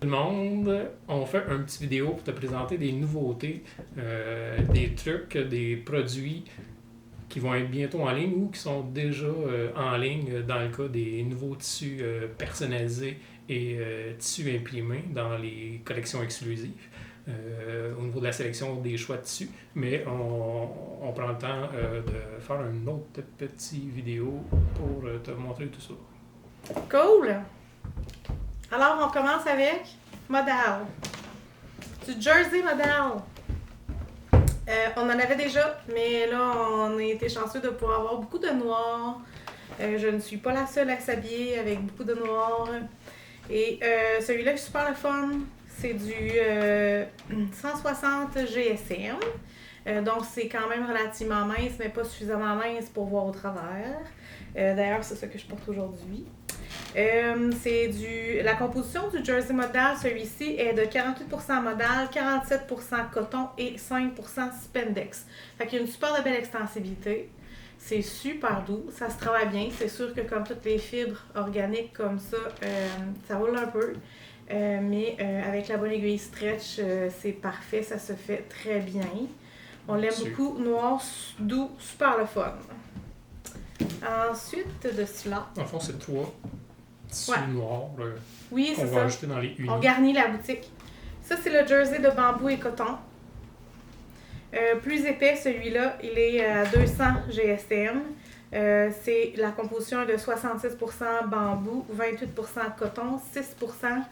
Tout le monde, on fait un petit vidéo pour te présenter des nouveautés, des trucs, des produits qui vont être bientôt en ligne ou qui sont déjà en ligne dans le cas des nouveaux tissus personnalisés et tissus imprimés dans les collections exclusives. Au niveau de la sélection des choix de tissus, mais on prend le temps de faire une autre petite vidéo pour te montrer tout ça. Cool! Alors, on commence avec Modal. Du Jersey Modal. On en avait déjà, mais là, on a été chanceux de pouvoir avoir beaucoup de noir. Je ne suis pas la seule à s'habiller avec beaucoup de noir. Et celui-là est super le fun. C'est du 160 GSM. Donc, c'est quand même relativement mince, mais pas suffisamment mince pour voir au travers. D'ailleurs, c'est ça que je porte aujourd'hui. La composition du Jersey Modal, celui-ci est de 48% modal, 47% coton et 5% spandex. Fait qu'il y a une super belle extensibilité. C'est super doux, ça se travaille bien. C'est sûr que comme toutes les fibres organiques comme ça, ça roule un peu. Mais avec la bonne aiguille stretch, c'est parfait, ça se fait très bien. On l'aime beaucoup, noir, doux, super le fun. Ensuite de cela... En fond, c'est 3 tissus noirs oui, qu'on va ajouter dans les unis. On garnit la boutique. Ça, c'est le jersey de bambou et coton. Plus épais, celui-là, il est à 200 GSM. C'est la composition de 66% bambou, 28% coton, 6%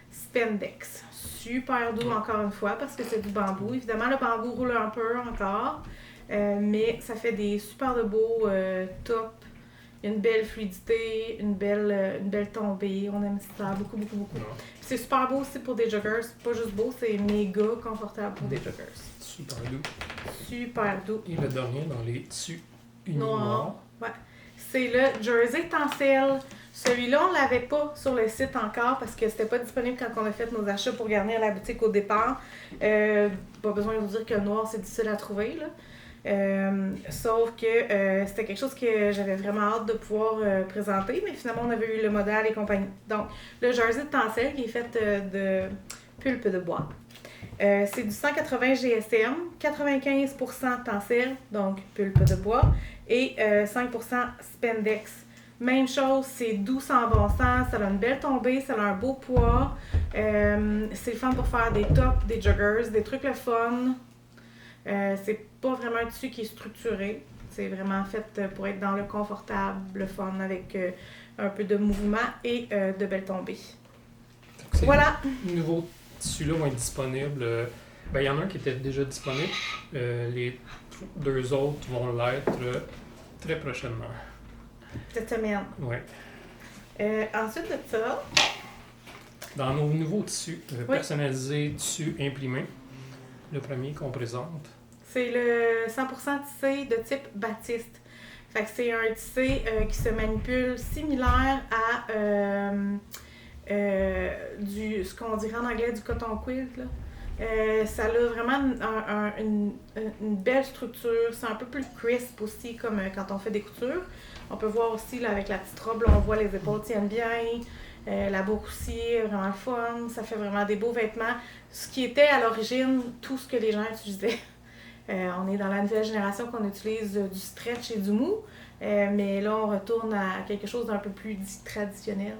spandex. Super doux encore une fois parce que c'est du bambou. Évidemment, le bambou roule un peu encore, mais ça fait des super de beaux tops. Une belle fluidité, une belle tombée. On aime ça beaucoup. C'est super beau aussi pour des joggers. Pas juste beau, c'est méga confortable pour des joggers. Super doux. Et le dernier dans les tissus unis noirs. Ouais. C'est le Jersey Tencel. Celui-là, on ne l'avait pas sur le site encore parce que c'était pas disponible quand on a fait nos achats pour garnir la boutique au départ. Pas besoin de vous dire que le noir, c'est difficile à trouver, là. Sauf que c'était quelque chose que j'avais vraiment hâte de pouvoir présenter, mais finalement on avait eu le modèle et compagnie. Donc, le jersey de Tencel qui est fait de pulpe de bois. C'est du 180 GSM, 95% Tencel, donc pulpe de bois, et 5% spandex. Même chose, c'est doux sans bon sens, ça a une belle tombée, ça a un beau poids. C'est le fun pour faire des tops, des joggers, des trucs le fun. C'est pas vraiment un tissu qui est structuré. C'est vraiment fait pour être dans le confortable, le fun, avec un peu de mouvement et de belles tombées. Voilà! Les nouveaux tissus-là vont être disponibles. Il y en a un qui était déjà disponible. Les 2 autres vont l'être très prochainement. Cette semaine. Oui. Ensuite de ça... Dans nos nouveaux tissus personnalisés, tissus imprimés, le premier qu'on présente... C'est le 100% tissé de type Batiste. Fait que c'est un tissé qui se manipule similaire à ce qu'on dirait en anglais du coton quilt, là. Ça a vraiment une belle structure. C'est un peu plus crisp aussi, comme quand on fait des coutures. On peut voir aussi là, avec la petite robe, là, on voit les épaules tiennent bien. La boucle aussi est vraiment fun. Ça fait vraiment des beaux vêtements. Ce qui était à l'origine tout ce que les gens utilisaient. On est dans la nouvelle génération qu'on utilise du stretch et du mou, mais là on retourne à quelque chose d'un peu plus traditionnel,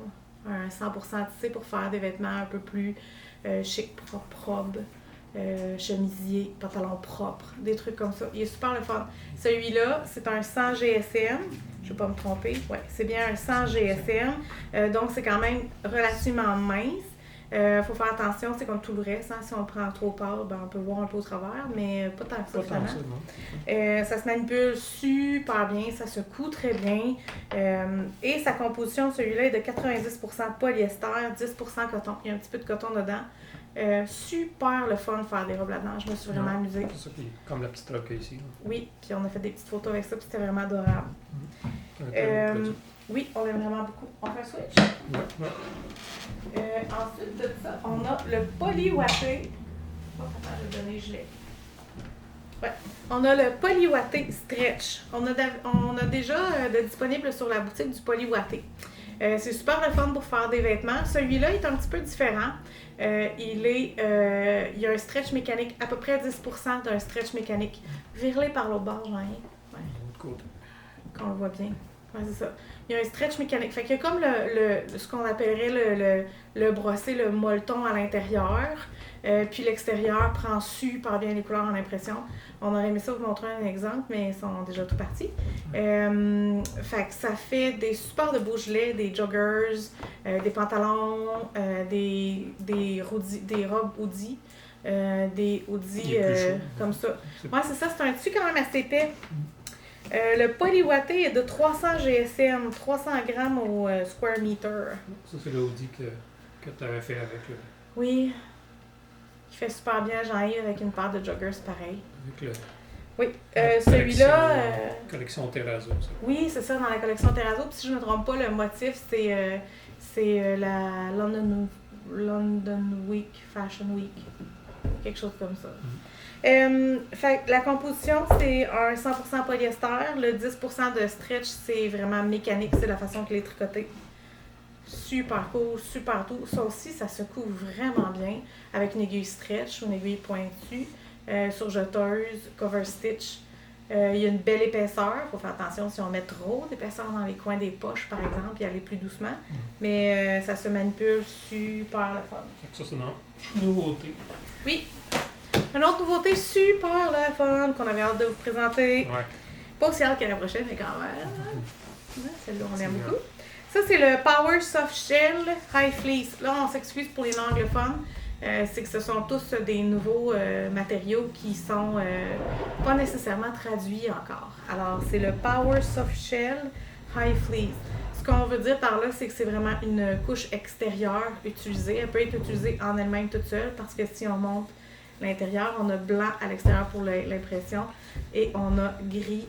un 100% tissé pour faire des vêtements un peu plus chic, propres, chemisier, pantalon propre, des trucs comme ça. Il est super le fun. Celui-là, c'est un 100 GSM, je ne vais pas me tromper, ouais, c'est bien un 100 GSM, donc c'est quand même relativement mince. Faut faire attention, c'est comme tout le reste, hein. Si on prend trop pâle, on peut voir un peu au travers, mais pas tant que ça finalement. Ça se manipule super bien, ça se coud très bien. Et sa composition, celui-là, est de 90% polyester, 10% coton. Il y a un petit peu de coton dedans. Super le fun de faire des robes là-dedans. Je me suis vraiment amusée. C'est ça, comme la petite robe qu'il y a ici. Là. Oui, puis on a fait des petites photos avec ça, puis c'était vraiment adorable. Oui, on l'aime vraiment beaucoup. On fait un switch? Ouais. Ensuite de ça, on a le Polyouaté. Oh, attends, je vais donner gilet. Ouais. On a le Polyouaté Stretch. On a déjà de disponible sur la boutique du Polyouaté. C'est super le fun pour faire des vêtements. Celui-là est un petit peu différent. Il y a un stretch mécanique, à peu près 10% d'un stretch mécanique. Vire-les par l'autre bord, Jean. Ouais. Qu'on le voit bien. Ouais, c'est ça. Il y a un stretch mécanique. Fait qu'il y a comme ce qu'on appellerait le brossé, le molleton à l'intérieur. Puis l'extérieur prend super bien les couleurs en impression. On aurait aimé ça vous montrer un exemple, mais ils sont déjà tout partis. Fait que ça fait des super de beaux gilets, des joggers, des pantalons, des robes hoodies, des hoodies comme ça. Ouais, c'est ça, c'est un tissu quand même assez épais. Le polywatté est de 300 GSM, 300 grammes au square meter. Ça, c'est le hoodie que tu avais fait avec le... Oui. Qui fait super bien Jean-Yves avec une paire de joggers pareil. Avec le... Oui. Celui-là... collection Terrazzo. Ça. Oui, c'est ça, dans la collection Terrazzo. Puis si je ne me trompe pas, le motif, c'est la London Week, Fashion Week. Quelque chose comme ça. Fait la composition, c'est un 100% polyester. Le 10% de stretch, c'est vraiment mécanique. C'est la façon qu'il est tricoté. Super cool, super doux. Ça aussi, ça se couvre vraiment bien avec une aiguille stretch ou une aiguille pointue, sur jeteuse, cover stitch. Il y a une belle épaisseur. Il faut faire attention si on met trop d'épaisseur dans les coins des poches, par exemple, y aller plus doucement. Mais ça se manipule super le fun. Ça, c'est une nouveauté. Oui. Une autre nouveauté super le fun qu'on avait hâte de vous présenter. Ouais. Pas aussi hâte qu'à la prochaine, mais quand même. Celle-là, on aime beaucoup. Ça, c'est le Power Soft Shell High Fleece. Là, on s'excuse pour les anglophones. C'est que ce sont tous des nouveaux matériaux qui sont pas nécessairement traduits encore. Alors, c'est le Power Soft Shell High Fleece. Ce qu'on veut dire par là, c'est que c'est vraiment une couche extérieure utilisée. Elle peut être utilisée en elle-même toute seule parce que si on monte l'intérieur, on a blanc à l'extérieur pour l'impression et on a gris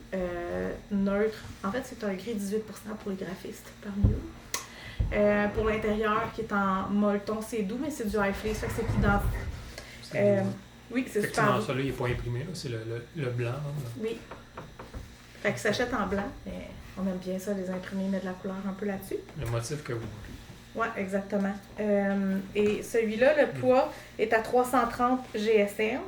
neutre. En fait, c'est un gris 18% pour les graphistes parmi nous. Pour l'intérieur qui est en molleton, c'est doux, mais c'est du high fleece, fait que c'est plus dense. Oui, c'est super doux. Celui-là, il n'est pas imprimé, là, c'est le blanc. Là. Oui. Fait que ça s'achète en blanc, mais on aime bien ça, les imprimer, mettre de la couleur un peu là-dessus. Le motif que vous... Oui, exactement. Et celui-là, le poids est à 330 GSM.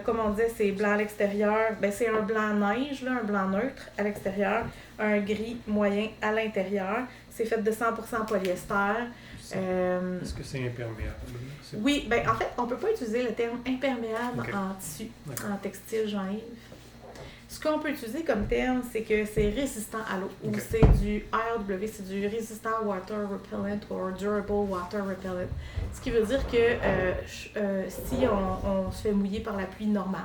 Comme on disait, c'est blanc à l'extérieur. Ben, c'est un blanc neige, là, un blanc neutre à l'extérieur, un gris moyen à l'intérieur. C'est fait de 100% polyester. Est-ce que c'est imperméable? Oui, ben en fait, on ne peut pas utiliser le terme imperméable en tissu, en textile, Jean-Yves. Ce qu'on peut utiliser comme terme, c'est que c'est résistant à l'eau, ou c'est du RW, c'est du Resistant Water Repellent ou Durable Water Repellent. Ce qui veut dire que si on se fait mouiller par la pluie normale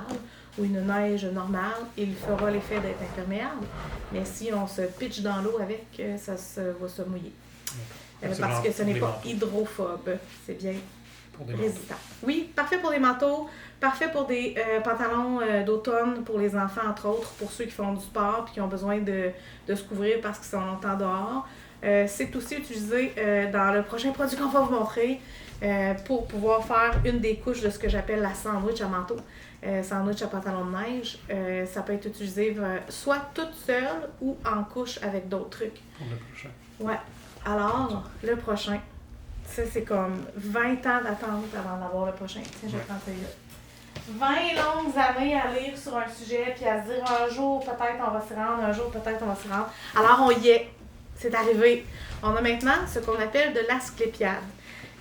ou une neige normale, il fera l'effet d'être imperméable. Mais si on se pitche dans l'eau avec, ça va se mouiller. Parce que ce n'est pas hydrophobe, c'est bien résistant. Oui, parfait pour des manteaux. Parfait pour des pantalons d'automne pour les enfants, entre autres, pour ceux qui font du sport et qui ont besoin de se couvrir parce qu'ils sont longtemps dehors. C'est aussi utilisé dans le prochain produit qu'on va vous montrer pour pouvoir faire une des couches de ce que j'appelle la sandwich à manteau. Sandwich à pantalon de neige. Ça peut être utilisé soit toute seule ou en couche avec d'autres trucs. Pour le prochain. Ouais. Alors, le prochain, ça c'est comme 20 ans d'attente avant d'avoir le prochain. Tiens, je vais prendre celui-là. 20 longues années à lire sur un sujet, puis à se dire un jour peut-être on va s'y rendre, un jour peut-être on va s'y rendre. Alors on y est, c'est arrivé. On a maintenant ce qu'on appelle de l'asclépiade.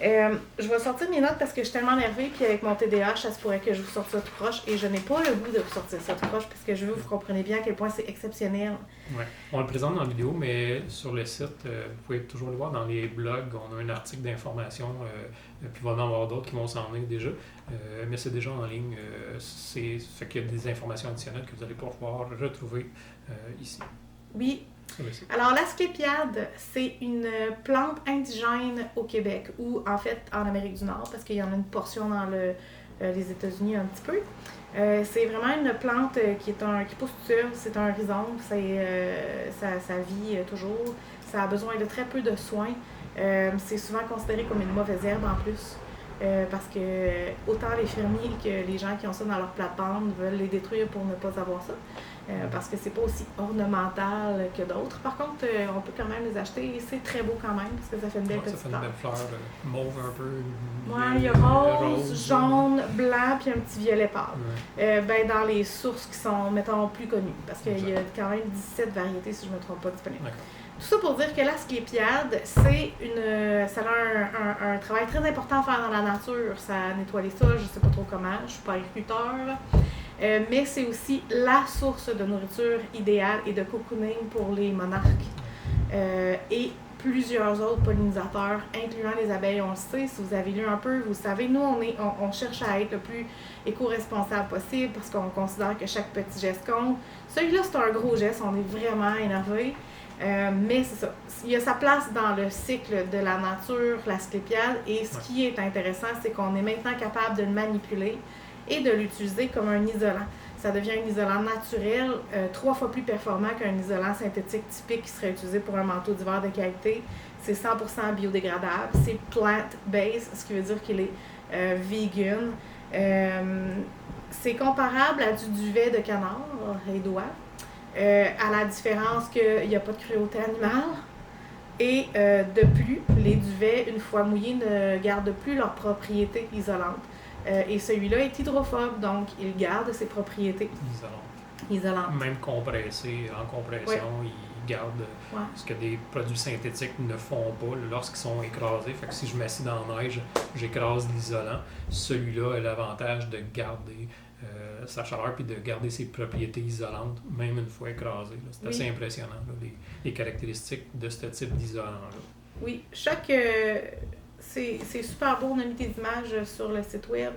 Je vais sortir mes notes parce que je suis tellement énervée, puis avec mon TDAH, ça se pourrait que je vous sorte ça tout croche, et je n'ai pas le goût de vous sortir ça tout croche parce que je veux que vous compreniez bien à quel point c'est exceptionnel. Ouais. On le présente dans la vidéo, mais sur le site, vous pouvez toujours le voir dans les blogs. On a un article d'information, puis il va y en avoir d'autres qui vont s'en venir déjà. Mais c'est déjà en ligne. C'est fait qu'il y a des informations additionnelles que vous allez pouvoir retrouver ici. Oui. Alors, l'asclépiade, c'est une plante indigène au Québec ou en fait en Amérique du Nord parce qu'il y en a une portion dans les États-Unis un petit peu. C'est vraiment une plante qui pousse tout seul, c'est un rhizome, ça vit toujours, ça a besoin de très peu de soins. C'est souvent considéré comme une mauvaise herbe en plus. parce que autant les fermiers que les gens qui ont ça dans leur plate-bande veulent les détruire pour ne pas avoir ça. Parce que c'est pas aussi ornemental que d'autres. Par contre, on peut quand même les acheter et c'est très beau quand même parce que ça fait une belle petite fleur. Ça fait une belle fleur mauve un peu. Ouais, il y a rose, jaune, blanc puis un petit violet pâle. Dans les sources qui sont, mettons, plus connues parce qu'il y a quand même 17 variétés, si je ne me trompe pas, disponibles. D'accord. Tout ça pour dire que l'asclépiade, ça a un travail très important à faire dans la nature. Ça nettoie les sols, je ne sais pas trop comment, je ne suis pas agriculteur. Mais c'est aussi la source de nourriture idéale et de cocooning pour les monarques et plusieurs autres pollinisateurs, incluant les abeilles. On le sait, si vous avez lu un peu, vous savez, nous, on cherche à être le plus éco-responsable possible parce qu'on considère que chaque petit geste compte. Celui-là, c'est un gros geste, on est vraiment énervé. Mais c'est ça. Il y a sa place dans le cycle de la nature, l'asclépiade, et ce qui est intéressant, c'est qu'on est maintenant capable de le manipuler et de l'utiliser comme un isolant. Ça devient un isolant naturel, 3 fois plus performant qu'un isolant synthétique typique qui serait utilisé pour un manteau d'hiver de qualité. C'est 100% biodégradable, c'est plant-based, ce qui veut dire qu'il est vegan. C'est comparable à du duvet de canard et d'oie. À la différence qu'il n'y a pas de cruauté animale. Et de plus, les duvets, une fois mouillés, ne gardent plus leurs propriétés isolantes. Et celui-là est hydrophobe, donc il garde ses propriétés isolantes. Même compressé, en compression, il garde ce que des produits synthétiques ne font pas lorsqu'ils sont écrasés. Fait que si je m'assieds dans la neige, j'écrase l'isolant. Celui-là a l'avantage de garder sa chaleur puis de garder ses propriétés isolantes, même une fois écrasé. C'est assez impressionnant, là, les caractéristiques de ce type d'isolant-là. Oui, c'est super beau, on a mis des images sur le site web.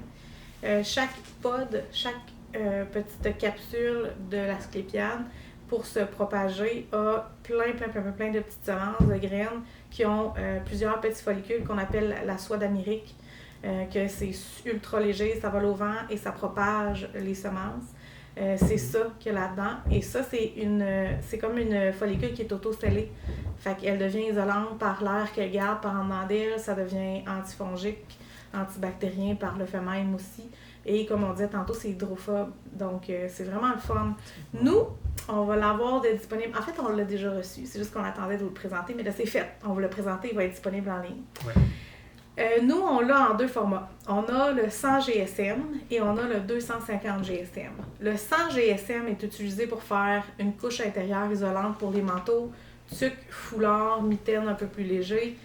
Chaque pod, chaque petite capsule de l'asclépiade, pour se propager, a plein de petites semences de graines qui ont plusieurs petits follicules qu'on appelle la soie d'Amérique. Que c'est ultra léger, ça vole au vent et ça propage les semences. C'est ça qu'il y a là-dedans. Et ça, c'est comme une follicule qui est auto-scellée. Fait qu'elle devient isolante par l'air qu'elle garde par en dedans d'elle. Ça devient antifongique, antibactérien par le fait même aussi. Et comme on disait tantôt, c'est hydrophobe. Donc, c'est vraiment le fun. Nous, on va l'avoir disponible. En fait, on l'a déjà reçu. C'est juste qu'on attendait de vous le présenter. Mais là, c'est fait. On va le présenter. Il va être disponible en ligne. Ouais. Nous, on l'a en 2 formats. On a le 100 GSM et on a le 250 GSM. Le 100 GSM est utilisé pour faire une couche intérieure isolante pour les manteaux, tuque, foulard, mitaine un peu plus léger.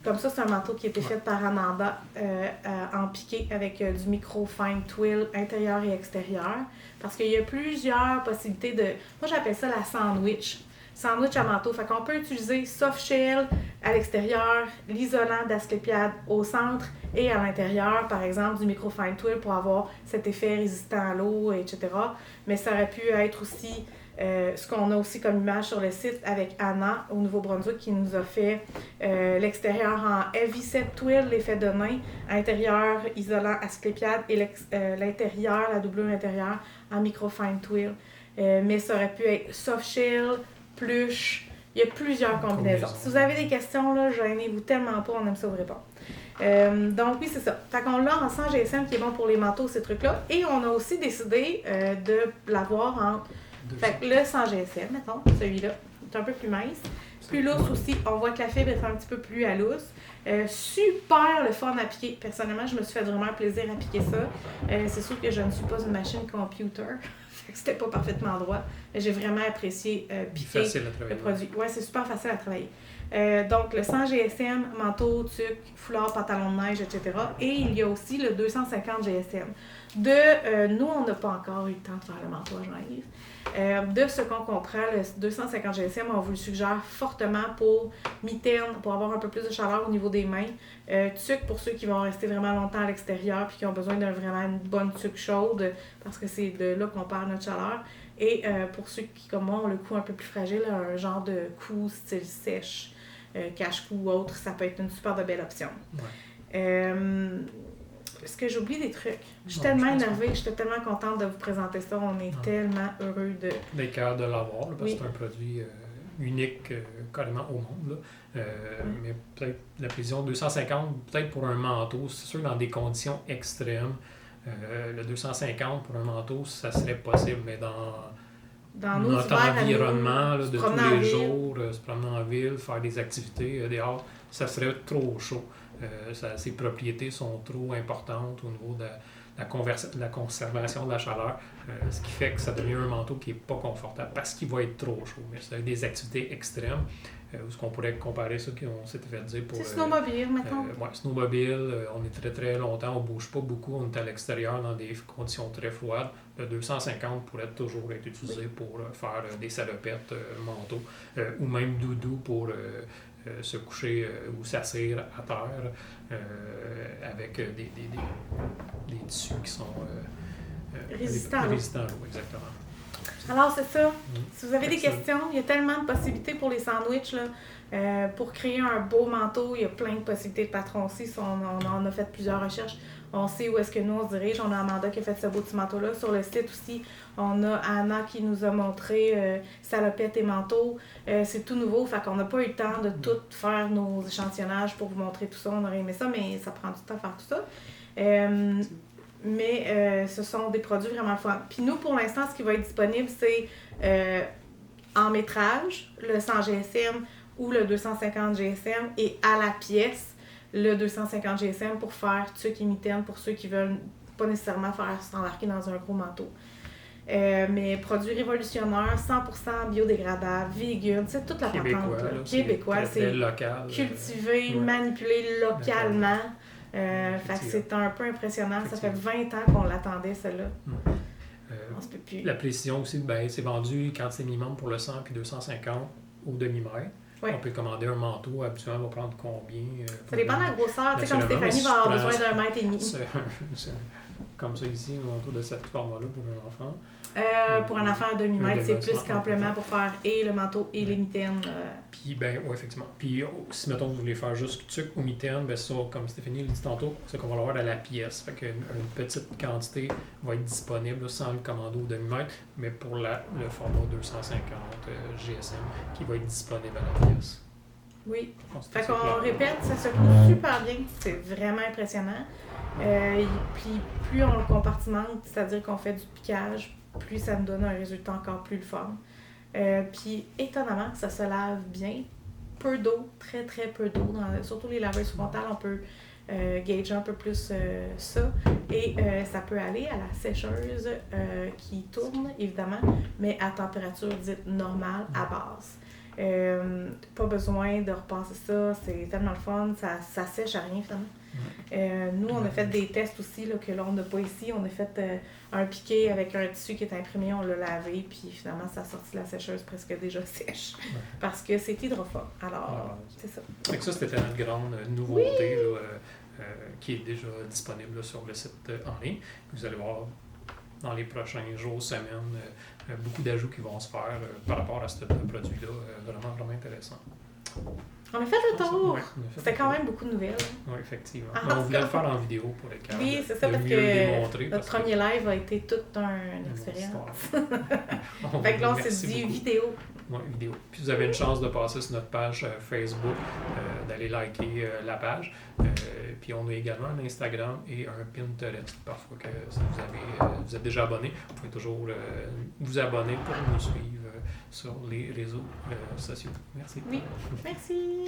Comme ça, c'est un manteau qui a été fait par Ananda en piqué avec du micro-fine twill intérieur et extérieur. Parce qu'il y a plusieurs possibilités de... Moi, j'appelle ça la sandwich. Sandwich à manteau. Fait qu'on peut utiliser soft shell à l'extérieur, l'isolant d'asclépiade au centre et à l'intérieur, par exemple, du micro-fine twill pour avoir cet effet résistant à l'eau, etc. Mais ça aurait pu être aussi ce qu'on a aussi comme image sur le site avec Anna au Nouveau-Brunswick qui nous a fait l'extérieur en heavy set twill, l'effet de nain, intérieur isolant asclépiade et l'intérieur, la doublure intérieure en micro-fine twill. Mais ça aurait pu être soft shell, pluche, il y a plusieurs combinaisons. Si vous avez des questions, là, gênez-vous tellement pas, on aime ça vous répondre. Donc oui, c'est ça. Fait qu'on l'a en 100 GSM qui est bon pour les manteaux, ces trucs-là. Et on a aussi décidé de l'avoir en... Fait que le 100 GSM, mettons, celui-là, est un peu plus mince. Plus lousse aussi. On voit que la fibre est un petit peu plus à lousse. Super le fun à piquer. Personnellement, je me suis fait vraiment plaisir à piquer ça. C'est sûr que je ne suis pas une machine computer. C'était pas parfaitement droit. Mais j'ai vraiment apprécié piquer le produit. Ouais, c'est super facile à travailler. Donc, le 100 GSM, manteau, tuque, foulard, pantalon de neige, etc. Et il y a aussi le 250 GSM. Nous, on n'a pas encore eu le temps de faire le manteau à Genève. De ce qu'on comprend, le 250 GSM, on vous le suggère fortement pour mitaine, pour avoir un peu plus de chaleur au niveau des mains. Tuque pour ceux qui vont rester vraiment longtemps à l'extérieur puis qui ont besoin d'une vraiment une bonne tuque chaude parce que c'est de là qu'on perd notre chaleur. Et pour ceux qui, comme moi, ont le cou un peu plus fragile, un genre de cou style sèche, cache-cou ou autre, ça peut être une super de belle option. Ouais. Est-ce que j'oublie des trucs? Je suis tellement énervée, j'étais tellement contente de vous présenter ça. On est tellement heureux de... D'être capable de l'avoir, parce que c'est un produit unique carrément au monde. Là. Mais peut-être la précision 250, peut-être pour un manteau, c'est sûr dans des conditions extrêmes. Le 250 pour un manteau, ça serait possible, mais dans notre environnement là, de tous les jours, se promener en ville, faire des activités dehors, ça serait trop chaud. Ses propriétés sont trop importantes au niveau de la conservation de la chaleur, ce qui fait que ça devient un manteau qui n'est pas confortable parce qu'il va être trop chaud. Mais c'est des activités extrêmes, où ce qu'on pourrait comparer ça qu'on s'était fait dire pour... C'est snowmobile, maintenant. Oui, snowmobile, on est très très longtemps, on ne bouge pas beaucoup, on est à l'extérieur dans des conditions très froides. Le 250 pourrait toujours être utilisé pour faire des salopettes, manteaux, ou même doudou pour... se coucher ou s'asseoir à terre avec des tissus qui sont résistants à l'eau. Exactement. Alors, c'est ça. Si vous avez des questions, il y a tellement de possibilités pour les sandwichs. Là. Pour créer un beau manteau, il y a plein de possibilités de patrons aussi. On en a fait plusieurs recherches. On sait où est-ce que nous on se dirige. On a Amanda qui a fait ce beau petit manteau-là. Sur le site aussi, on a Anna qui nous a montré salopettes et manteaux. C'est tout nouveau, fait qu'on n'a pas eu le temps de tout faire nos échantillonnages pour vous montrer tout ça. On aurait aimé ça, mais ça prend du temps à faire tout ça. Mais ce sont des produits vraiment fun. Puis nous, pour l'instant, ce qui va être disponible, c'est en métrage, le 100 GSM ou le 250 GSM, et à la pièce, le 250 GSM pour faire tuque et mitaine pour ceux qui veulent pas nécessairement faire s'embarquer dans un gros manteau. Mais produit révolutionnaire, 100% biodégradable, vegan, c'est toute la patente. Québécois, c'est local, cultivé, manipulé localement. Fait que c'est un peu impressionnant. Ça fait 20 ans qu'on l'attendait, celle-là. On se peut plus. La précision aussi, c'est vendu quand c'est minimum pour le 100 puis 250 au demi-mètre. Oui. On peut commander un manteau, habituellement, on va prendre combien? Ça dépend de la grosseur. Tu sais, comme Stéphanie va avoir besoin d'1,5 mètre. Comme ça ici, un manteau de cette forme-là pour un enfant. Pour un enfant à demi-mètre, c'est plus qu'amplement pour faire et le manteau et les mitaines. Puis, oui, effectivement. Puis, si, mettons, vous voulez faire juste tuque ou mitaine, ben ça, comme Stéphanie l'a dit tantôt, c'est qu'on va l'avoir à la pièce. Fait qu'une petite quantité va être disponible sans le commander au demi-mètre, mais pour le format 250 GSM qui va être disponible à la pièce. Oui. Fait qu'on répète, ça se coule super bien. C'est vraiment impressionnant. Puis, plus on le compartimente, c'est-à-dire qu'on fait du piquage, plus ça nous donne un résultat encore plus le fun. Puis, étonnamment, ça se lave bien. Peu d'eau, très très peu d'eau. Surtout les laveuses frontales, on peut gager un peu plus ça. Et ça peut aller à la sécheuse qui tourne, évidemment, mais à température dite normale, à base. Pas besoin de repasser ça, c'est tellement le fun, ça sèche à rien finalement. Nous, on a fait des tests aussi là, que là, on n'a pas ici. On a fait un piqué avec un tissu qui est imprimé, on l'a lavé, puis finalement, ça a sorti de la sécheuse presque déjà sèche. Parce que c'est hydrophobe. Alors, c'est ça. Fait que ça, c'était notre grande nouveauté là, qui est déjà disponible là, sur le site en ligne. Vous allez voir dans les prochains jours, semaines, beaucoup d'ajouts qui vont se faire par rapport à ce produit-là. Vraiment, vraiment intéressant. On a fait le tour. C'était quand même beaucoup de nouvelles. Oui, effectivement. On voulait le faire en vidéo pour être capable de c'est ça, parce que notre premier live a été toute une expérience. Fait que là, on s'est dit vidéo. Oui, vidéo. Puis vous avez une chance de passer sur notre page Facebook, d'aller liker la page. Puis on a également un Instagram et un Pinterest. Parfois que si vous êtes déjà abonné, vous pouvez toujours vous abonner pour nous suivre sur les réseaux sociaux. Merci. Oui, merci.